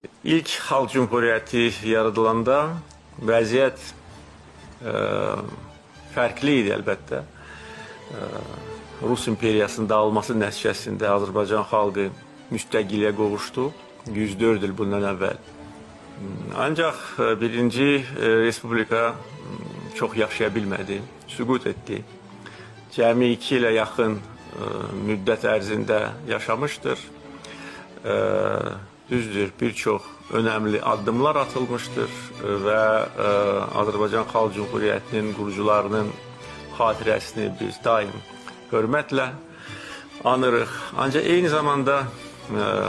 İlk Xalq Cümhuriyyəti yaradılanda vəziyyət fərqli idi əlbəttə. Rus imperiyasının dağılması nəticəsində Azərbaycan xalqı müstəqilliyə qovuşdu 104 il bundan əvvəl. Ancaq birinci Respublika çox yaşaya bilmədi, süqut etdi. Cəmi 2 ilə yaxın müddət ərzində yaşamışdır. Düzdür, bir çox önəmli addımlar atılmışdır və Azərbaycan Xalq Cümhuriyyətinin qurucularının xatirəsini biz daim hörmətlə anırıq. Ancaq eyni zamanda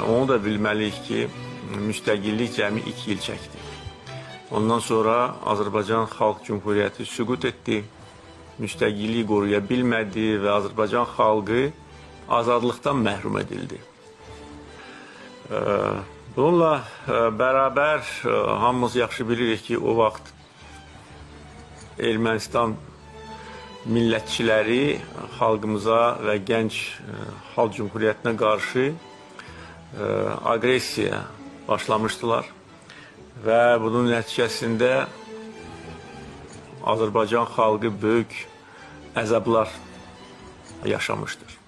onu da bilməliyik ki, müstəqillik cəmi 2 il çəkdi. Ondan sonra Azərbaycan Xalq Cümhuriyyəti süqut etdi, müstəqilliyi qoruya bilmədi və Azərbaycan xalqı azadlıqdan məhrum edildi. Bununla bərabər hamımız yaxşı bilirik ki, o vaxt Ermənistan millətçiləri xalqımıza və gənc Xalq Cümhuriyyətinə qarşı aqressiya başlamışdılar və bunun nəticəsində Azərbaycan xalqı böyük əzablar yaşamışdır.